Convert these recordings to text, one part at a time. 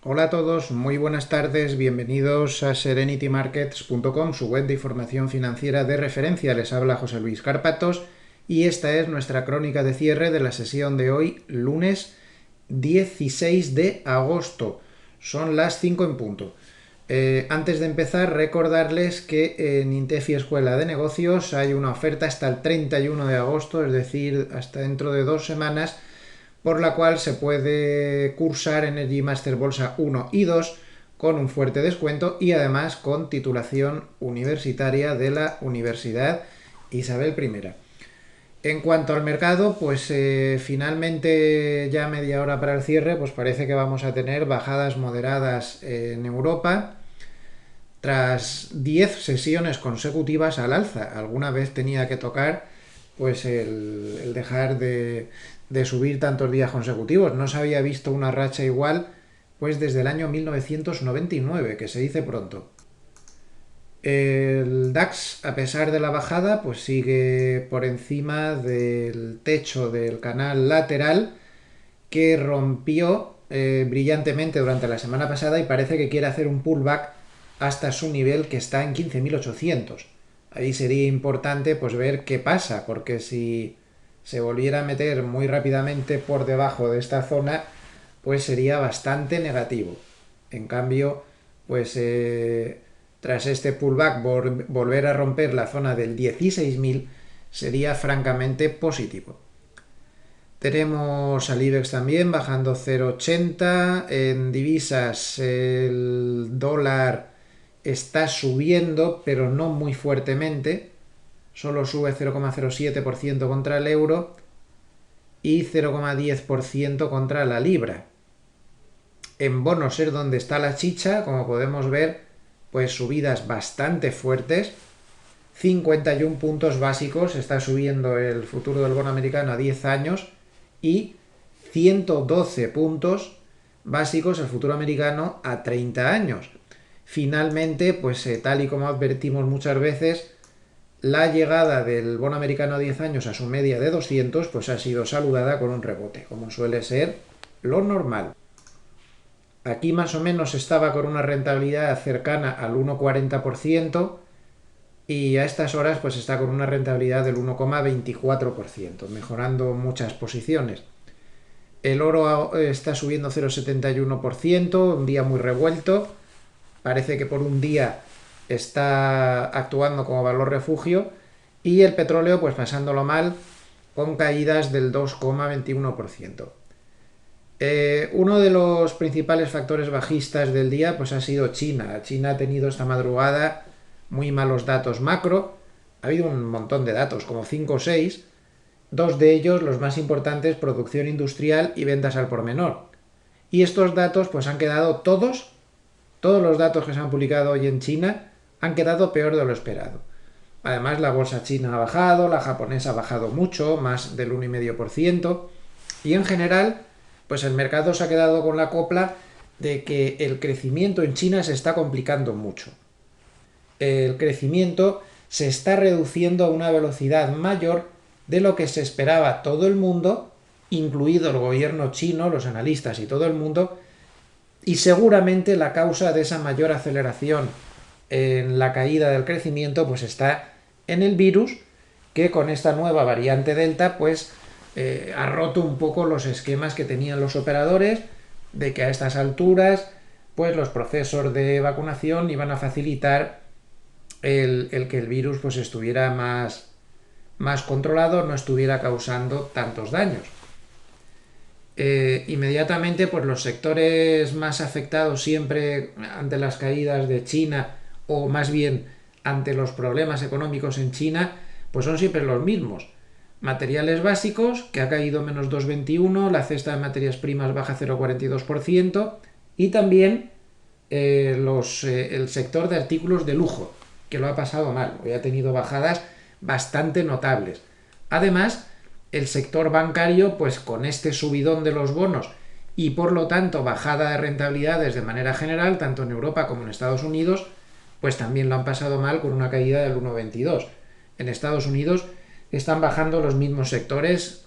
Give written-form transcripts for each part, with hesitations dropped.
Hola a todos, muy buenas tardes, bienvenidos a serenitymarkets.com, su web de información financiera de referencia. Les habla José Luis Cárpatos y esta es nuestra crónica de cierre de la sesión de hoy, lunes 16 de agosto. Son las 5 en punto. Antes de empezar, recordarles que en Intefi Escuela de Negocios hay una oferta hasta el 31 de agosto, es decir, hasta dentro de 2 semanas, por la cual se puede cursar Energy Master Bolsa 1 y 2 con un fuerte descuento y además con titulación universitaria de la Universidad Isabel I. En cuanto al mercado, pues finalmente ya media hora para el cierre, pues parece que vamos a tener bajadas moderadas en Europa tras 10 sesiones consecutivas al alza. Alguna vez tenía que tocar pues el dejar de subir tantos días consecutivos. No se había visto una racha igual pues desde el año 1999, que se dice pronto. El DAX, a pesar de la bajada, pues sigue por encima del techo del canal lateral que rompió brillantemente durante la semana pasada y parece que quiere hacer un pullback hasta su nivel que está en 15.800. Ahí sería importante pues ver qué pasa, porque si se volviera a meter muy rápidamente por debajo de esta zona, pues sería bastante negativo. En cambio, pues tras este pullback volver a romper la zona del 16.000 sería francamente positivo. Tenemos al IBEX también bajando 0,80. En divisas el dólar está subiendo, pero no muy fuertemente. Solo sube 0,07% contra el euro y 0,10% contra la libra. En bonos es donde está la chicha, como podemos ver, pues subidas bastante fuertes. 51 puntos básicos está subiendo el futuro del bono americano a 10 años y 112 puntos básicos el futuro americano a 30 años. Finalmente, pues tal y como advertimos muchas veces, la llegada del bono americano a 10 años a su media de 200 pues ha sido saludada con un rebote, como suele ser lo normal. Aquí más o menos estaba con una rentabilidad cercana al 1,40%, y a estas horas pues está con una rentabilidad del 1,24%, mejorando muchas posiciones. El oro está subiendo 0,71%, un día muy revuelto. Parece que por un día está actuando como valor refugio. Y el petróleo pues pasándolo mal, con caídas del 2,21%. Uno de los principales factores bajistas del día pues ha sido China. China ha tenido esta madrugada muy malos datos macro. Ha habido un montón de datos, como 5 o 6. Dos de ellos, los más importantes, producción industrial y ventas al por menor. Y estos datos pues han quedado todos los datos que se han publicado hoy en China han quedado peor de lo esperado. Además, la bolsa china ha bajado, la japonesa ha bajado mucho, más del 1,5%. Y en general, pues el mercado se ha quedado con la copla de que el crecimiento en China se está complicando mucho. El crecimiento se está reduciendo a una velocidad mayor de lo que se esperaba todo el mundo, incluido el gobierno chino, los analistas y todo el mundo, y seguramente la causa de esa mayor aceleración en la caída del crecimiento pues está en el virus, que con esta nueva variante Delta pues ha roto un poco los esquemas que tenían los operadores de que a estas alturas pues los procesos de vacunación iban a facilitar el que el virus pues estuviera más controlado, no estuviera causando tantos daños. Inmediatamente pues los sectores más afectados siempre ante las caídas de China, o más bien ante los problemas económicos en China, pues son siempre los mismos. Materiales básicos, que ha caído menos 2,21%, la cesta de materias primas baja 0,42%, y también el sector de artículos de lujo, que lo ha pasado mal, hoy ha tenido bajadas bastante notables. Además, el sector bancario, pues con este subidón de los bonos y por lo tanto bajada de rentabilidades de manera general, tanto en Europa como en Estados Unidos, pues también lo han pasado mal con una caída del 1,22%. En Estados Unidos están bajando los mismos sectores,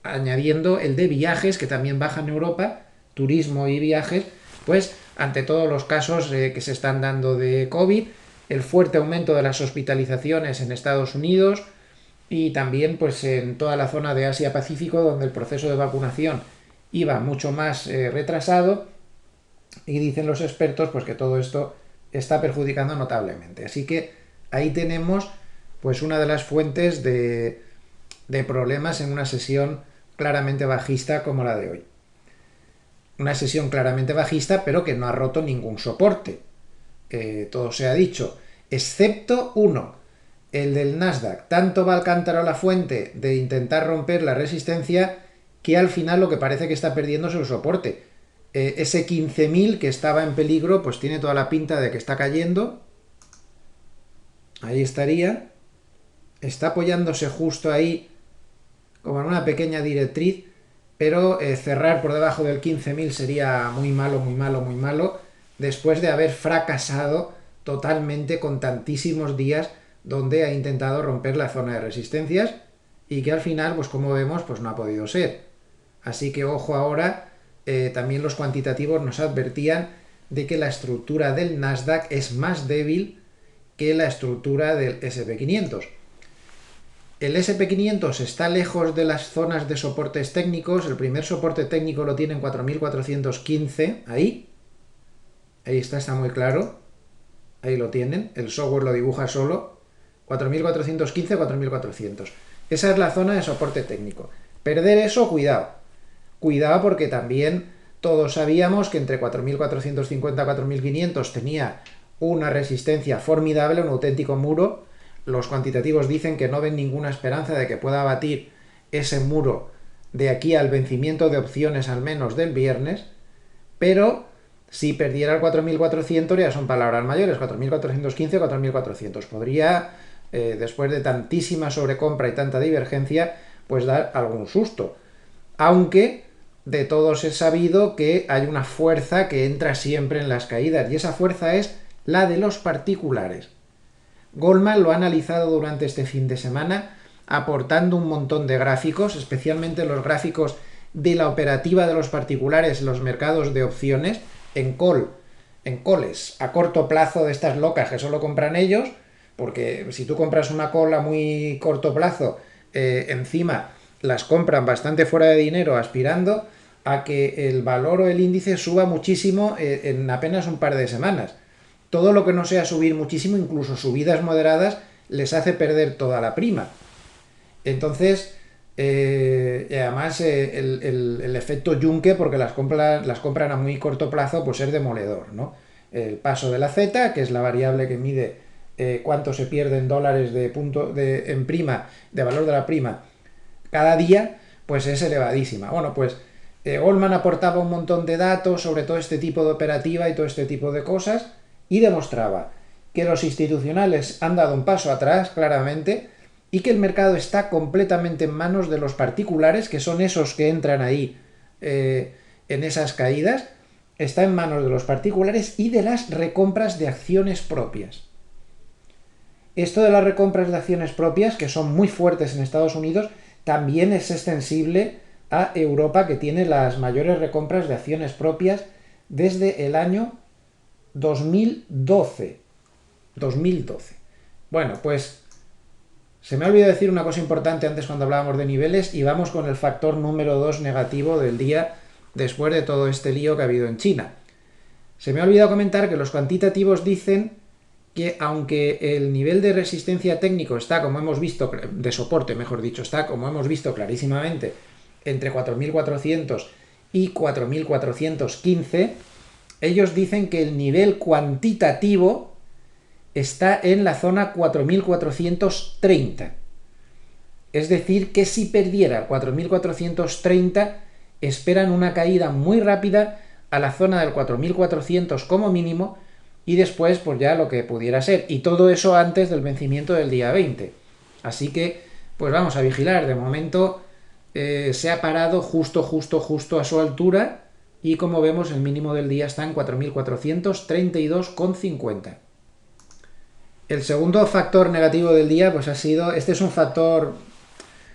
añadiendo el de viajes, que también baja en Europa, turismo y viajes, Pues ante todos los casos que se están dando de COVID, el fuerte aumento de las hospitalizaciones en Estados Unidos y también pues en toda la zona de Asia-Pacífico, donde el proceso de vacunación iba mucho más retrasado, y dicen los expertos pues que todo esto está perjudicando notablemente. Así que ahí tenemos pues una de las fuentes de problemas en una sesión claramente bajista como la de hoy. Una sesión claramente bajista, pero que no ha roto ningún soporte. Todo se ha dicho, excepto uno, el del Nasdaq. Tanto va el cántaro a la fuente de intentar romper la resistencia que al final lo que parece que está perdiendo es el soporte. Ese 15.000 que estaba en peligro, pues tiene toda la pinta de que está cayendo. Ahí estaría. Está apoyándose justo ahí, como en una pequeña directriz, pero cerrar por debajo del 15.000 sería muy malo, muy malo, muy malo, después de haber fracasado totalmente con tantísimos días donde ha intentado romper la zona de resistencias y que al final, pues como vemos, pues no ha podido ser. Así que ojo ahora, también los cuantitativos nos advertían de que la estructura del Nasdaq es más débil que la estructura del SP500. El SP500 está lejos de las zonas de soportes técnicos. El primer soporte técnico lo tiene en 4.415, ahí. Ahí está muy claro. Ahí lo tienen. El software lo dibuja solo. 4.415, 4.400. Esa es la zona de soporte técnico. Perder eso, cuidado. Cuidado porque también todos sabíamos que entre 4.450 y 4.500 tenía una resistencia formidable, un auténtico muro. Los cuantitativos dicen que no ven ninguna esperanza de que pueda batir ese muro de aquí al vencimiento de opciones al menos del viernes, pero si perdiera el 4.400 ya son palabras mayores, 4.415, 4.400. Podría, después de tantísima sobrecompra y tanta divergencia, pues dar algún susto. Aunque de todos es sabido que hay una fuerza que entra siempre en las caídas, y esa fuerza es la de los particulares. Goldman lo ha analizado durante este fin de semana, aportando un montón de gráficos, especialmente los gráficos de la operativa de los particulares en los mercados de opciones, en calls a corto plazo de estas locas que solo compran ellos, porque si tú compras una call a muy corto plazo, encima las compran bastante fuera de dinero, aspirando a que el valor o el índice suba muchísimo en apenas un par de semanas. Todo lo que no sea subir muchísimo, incluso subidas moderadas, les hace perder toda la prima. Entonces, además el efecto yunque, porque las compran a muy corto plazo, pues es demoledor, ¿no? El paso de la Z, que es la variable que mide cuánto se pierde en dólares en prima, de valor de la prima, cada día, pues es elevadísima. Bueno, pues Goldman aportaba un montón de datos sobre todo este tipo de operativa y todo este tipo de cosas, y demostraba que los institucionales han dado un paso atrás, claramente, y que el mercado está completamente en manos de los particulares, que son esos que entran ahí en esas caídas, está en manos de los particulares y de las recompras de acciones propias. Esto de las recompras de acciones propias, que son muy fuertes en Estados Unidos, también es extensible a Europa, que tiene las mayores recompras de acciones propias desde el año 2012. Bueno, pues se me ha olvidado decir una cosa importante antes cuando hablábamos de niveles, y vamos con el factor número 2 negativo del día después de todo este lío que ha habido en China. Se me ha olvidado comentar que los cuantitativos dicen que aunque el nivel de resistencia técnico está, como hemos visto, de soporte, mejor dicho, está, como hemos visto clarísimamente, entre 4.400 y 4.415, ellos dicen que el nivel cuantitativo está en la zona 4.430. Es decir, que si perdiera 4.430, esperan una caída muy rápida a la zona del 4.400 como mínimo, y después pues ya lo que pudiera ser, y todo eso antes del vencimiento del día 20. Así que pues vamos a vigilar. De momento se ha parado justo a su altura, y como vemos el mínimo del día está en 4.432,50. El segundo factor negativo del día pues ha sido, este es un factor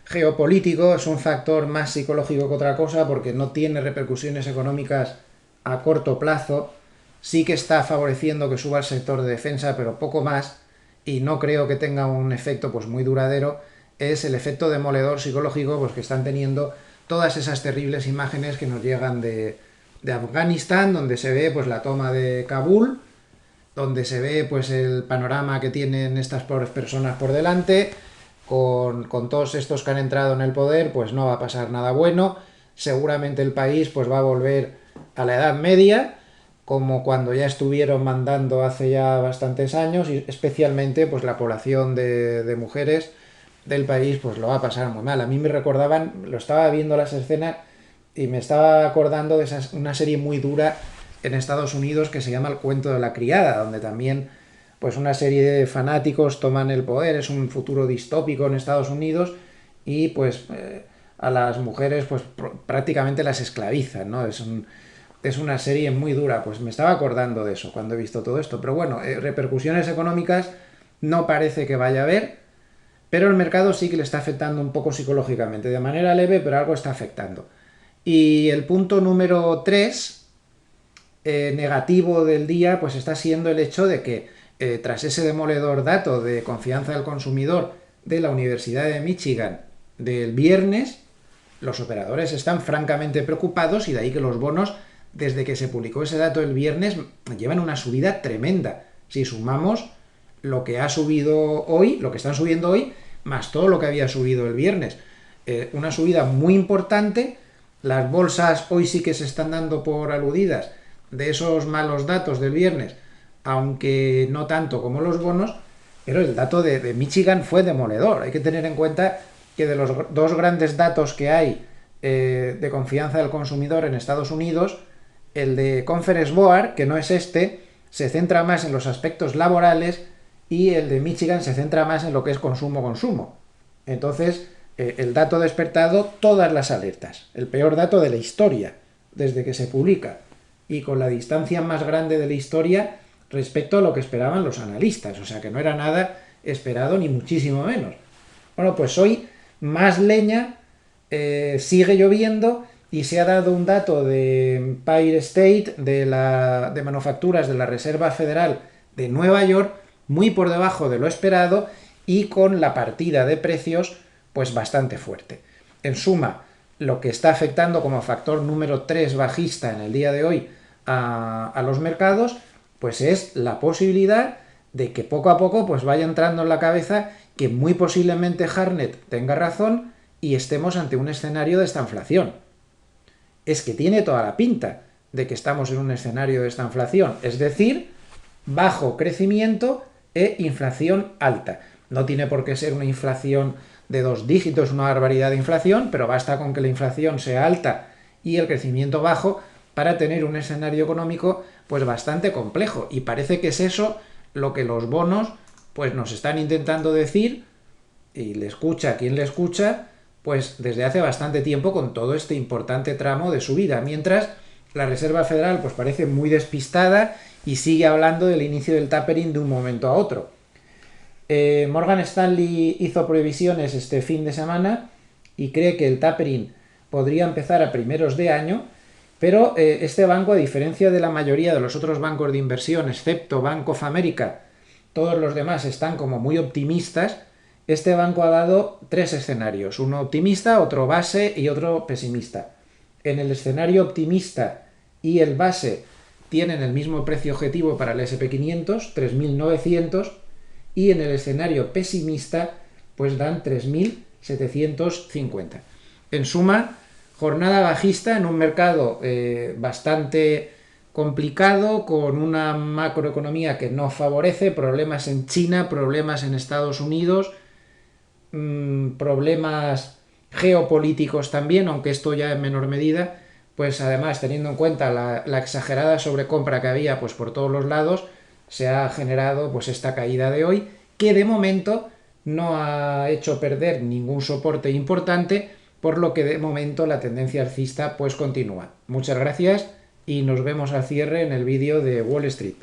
geopolítico, es un factor más psicológico que otra cosa, porque no tiene repercusiones económicas a corto plazo, sí que está favoreciendo que suba el sector de defensa, pero poco más, y no creo que tenga un efecto pues muy duradero, es el efecto demoledor psicológico pues, que están teniendo todas esas terribles imágenes que nos llegan de Afganistán, donde se ve pues la toma de Kabul, donde se ve pues el panorama que tienen estas pobres personas por delante, con todos estos que han entrado en el poder, pues no va a pasar nada bueno. Seguramente el país pues va a volver a la Edad Media, como cuando ya estuvieron mandando hace ya bastantes años, y especialmente pues la población de mujeres del país pues lo va a pasar muy mal. A mí me recordaban, lo estaba viendo las escenas y me estaba acordando de una serie muy dura en Estados Unidos que se llama El cuento de la criada, donde también pues una serie de fanáticos toman el poder, es un futuro distópico en Estados Unidos y pues a las mujeres pues prácticamente las esclavizan, ¿no? Es una serie muy dura, pues me estaba acordando de eso cuando he visto todo esto, pero bueno, repercusiones económicas no parece que vaya a haber, pero el mercado sí que le está afectando un poco psicológicamente, de manera leve, pero algo está afectando. Y el punto número 3 negativo del día pues está siendo el hecho de que tras ese demoledor dato de confianza del consumidor de la Universidad de Michigan del viernes, los operadores están francamente preocupados y de ahí que los bonos, desde que se publicó ese dato el viernes, llevan una subida tremenda. Si sumamos lo que ha subido hoy, lo que están subiendo hoy, más todo lo que había subido el viernes. Una subida muy importante. Las bolsas hoy sí que se están dando por aludidas de esos malos datos del viernes, aunque no tanto como los bonos, pero el dato de Michigan fue demoledor. Hay que tener en cuenta que de los dos grandes datos que hay de confianza del consumidor en Estados Unidos, el de Conference Board, que no es este, se centra más en los aspectos laborales y el de Michigan se centra más en lo que es consumo. Entonces, el dato despertado todas las alertas. El peor dato de la historia, desde que se publica. Y con la distancia más grande de la historia respecto a lo que esperaban los analistas. O sea que no era nada esperado ni muchísimo menos. Bueno, pues hoy más leña, sigue lloviendo y se ha dado un dato de Empire State, de manufacturas de la Reserva Federal de Nueva York, muy por debajo de lo esperado y con la partida de precios pues bastante fuerte. En suma, lo que está afectando como factor número 3 bajista en el día de hoy a los mercados, pues es la posibilidad de que poco a poco pues vaya entrando en la cabeza que muy posiblemente Hartnett tenga razón y estemos ante un escenario de estanflación. Es que tiene toda la pinta de que estamos en un escenario de estanflación, es decir, bajo crecimiento e inflación alta. No tiene por qué ser una inflación de 2 dígitos, una barbaridad de inflación, pero basta con que la inflación sea alta y el crecimiento bajo para tener un escenario económico pues bastante complejo. Y parece que es eso lo que los bonos pues nos están intentando decir, y le escucha a quien le escucha, pues desde hace bastante tiempo con todo este importante tramo de subida, mientras la Reserva Federal pues parece muy despistada y sigue hablando del inicio del tapering de un momento a otro. Morgan Stanley hizo previsiones este fin de semana y cree que el tapering podría empezar a primeros de año, pero este banco, a diferencia de la mayoría de los otros bancos de inversión, excepto Bank of America, todos los demás están como muy optimistas. Este banco ha dado 3 escenarios, uno optimista, otro base y otro pesimista. En el escenario optimista y el base tienen el mismo precio objetivo para el SP500, 3.900, y en el escenario pesimista pues dan 3.750. En suma, jornada bajista en un mercado bastante complicado, con una macroeconomía que no favorece, problemas en China, problemas en Estados Unidos, problemas geopolíticos también, aunque esto ya en menor medida, pues además teniendo en cuenta la exagerada sobrecompra que había pues por todos los lados, se ha generado pues esta caída de hoy, que de momento no ha hecho perder ningún soporte importante, por lo que de momento la tendencia alcista pues continúa. Muchas gracias y nos vemos al cierre en el vídeo de Wall Street.